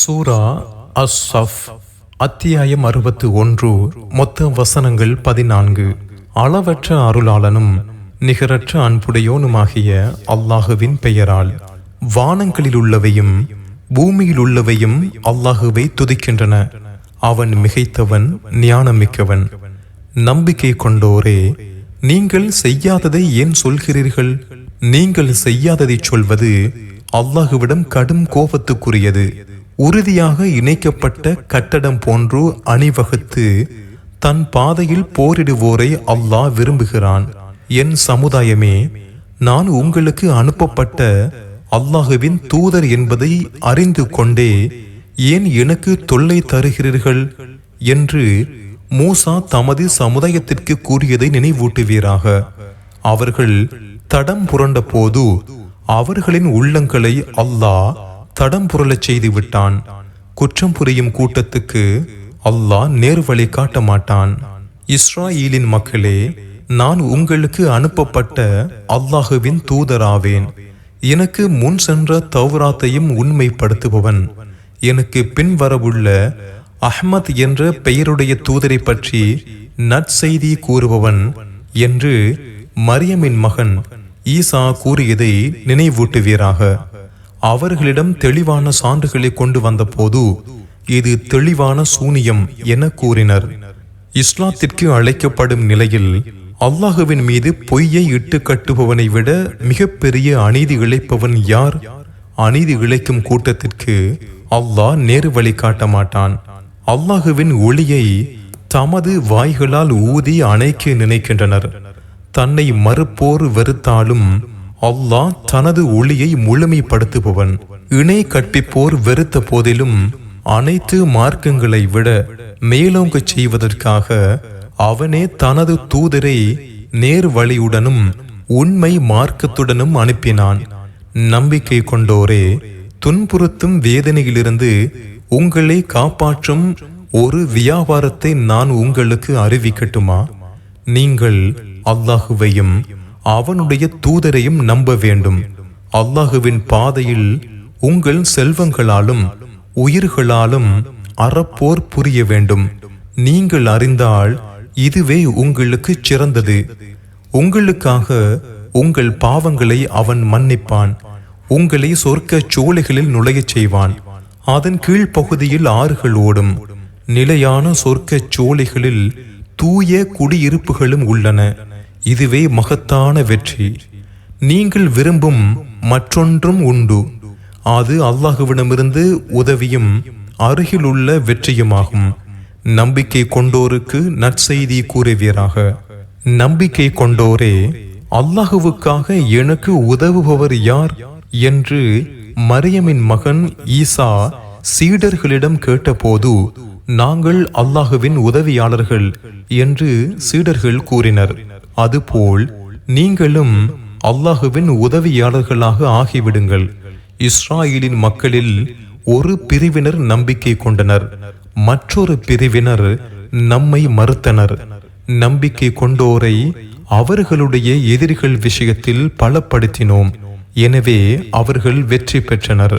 சூரா அஸ்-ஸஃப் அத்தியாயம் 61. மொத்த வசனங்கள் 14. அளவற்ற அருளாளனும் நிகரற்ற அன்புடையோனுமாகிய அல்லாஹுவின் பெயரால். வானங்களில் உள்ளவையும் பூமியில் உள்ளவையும் அல்லாஹுவை துதிக்கின்றன. அவன் மிகைத்தவன், ஞானமிக்கவன். நம்பிக்கை கொண்டோரே, நீங்கள் செய்யாததை ஏன் சொல்கிறீர்கள்? நீங்கள் செய்யாததை சொல்வது அல்லாஹுவிடம் கடும் கோபத்துக்குரியது. உறுதியாக இணைக்கப்பட்ட கட்டடம் போன்று அணிவகுத்து தன் பாதையில் போரிடுவோரை அல்லாஹ் விரும்புகிறான். என் சமுதாயமே, நான் உங்களுக்கு அனுப்பப்பட்ட அல்லாஹுவின் தூதர் என்பதை அறிந்து கொண்டே ஏன் எனக்கு தொல்லை தருகிறீர்கள் என்று மூசா தமது சமுதாயத்திற்கு கூறியதை நினைவூட்டுவீராக. அவர்கள் தடம் புரண்ட போது அவர்களின் உள்ளங்களை அல்லாஹ் தடம் புரளச் செய்து விட்டான். குற்றம் புரியும் கூட்டத்துக்கு அல்லாஹ் நேர்வழி காட்ட மாட்டான். இஸ்ராயீலின் மக்களே, நான் உங்களுக்கு அனுப்பப்பட்ட அல்லாஹுவின் தூதராவேன். எனக்கு முன் சென்ற தௌராத்தையும் உண்மைப்படுத்துபவன், எனக்கு பின் வரவுள்ள அஹ்மத் என்ற பெயருடைய தூதரை பற்றி நற்செய்தி கூறுபவன் என்று மரியமின் மகன் ஈசா கூறியதை நினைவூட்டுவீராக. அவர்களிடம் தெளிவான சான்றுகளை கொண்டு வந்த போது இது தெளிவான சூனியம் என கூறினர். இஸ்லாத்திற்கு அழைக்கப்படும் நிலையில் அல்லாஹுவின் மீது பொய்யை இட்டு கட்டுபவனை விட மிகப்பெரிய அநீதி இழைப்பவன் யார்? அநீதி இழைக்கும் கூட்டத்திற்கு அல்லாஹ் நேரு வழி காட்ட மாட்டான். அல்லாஹுவின் ஒளியை தமது வாய்களால் ஊதி அணைக்க நினைக்கின்றனர். தன்னை மறுப்போர் வெறுத்தாலும் அல்லாஹ் தனது ஒளியை முழுமைப்படுத்துபவன். இணை கற்பிப்போர் வெறுத்த போதிலும் அனைத்து மார்க்கங்களை விட மேலோங்க செய்வதற்காக அவனே தனது தூதரை நேர் வழியுடனும் உண்மை மார்க்கத்துடனும் அனுப்பினான். நம்பிக்கை கொண்டோரே, துன்புறுத்தும் வேதனையிலிருந்து உங்களை காப்பாற்றும் ஒரு வியாபாரத்தை நான் உங்களுக்கு அறிவிக்கட்டுமா? நீங்கள் அல்லாஹுவையும் அவனுடைய தூதரையும் நம்ப வேண்டும். அல்லாஹுவின் பாதையில் உங்கள் செல்வங்களாலும் உயிர்களாலும் அறப்போர் புரிய வேண்டும். நீங்கள் அறிந்தால் இதுவே உங்களுக்கு சிறந்தது. உங்களுக்காக உங்கள் பாவங்களை அவன் மன்னிப்பான். உங்களை சொர்க்க சோலைகளில் நுழையச் செய்வான். அதன் கீழ்ப்பகுதியில் ஆறுகள் ஓடும். நிலையான சொர்க்க சோலைகளில் தூய குடியிருப்புகளும் உள்ளன. இதுவே மகத்தான வெற்றி. நீங்கள் விரும்பும் மற்றொன்றும் உண்டு. அது அல்லாஹுவிடமிருந்து உதவியும் அருகிலுள்ள வெற்றியுமாகும். நம்பிக்கை கொண்டோருக்கு நற்செய்தி கூறுவீராக. நம்பிக்கை கொண்டோரே, அல்லாஹுவுக்காக எனக்கு உதவுபவர் யார் என்று மரியமின் மகன் ஈசா சீடர்களிடம் கேட்டபோது, நாங்கள் அல்லாஹுவின் உதவியாளர்கள் என்று சீடர்கள் கூறினர். அதுபோல் நீங்களும் அல்லாஹுவின் உதவியாளர்களாக ஆகிவிடுங்கள். இஸ்ராயேலின் மக்களில் ஒரு பிரிவினர் நம்பிக்கை கொண்டனர், மற்றொரு பிரிவினர் நம்மை மறுத்தனர். நம்பிக்கை கொண்டோரை அவர்களுடைய எதிரிகள் விஷயத்தில் பலப்படுத்தினோம். எனவே அவர்கள் வெற்றி பெற்றனர்.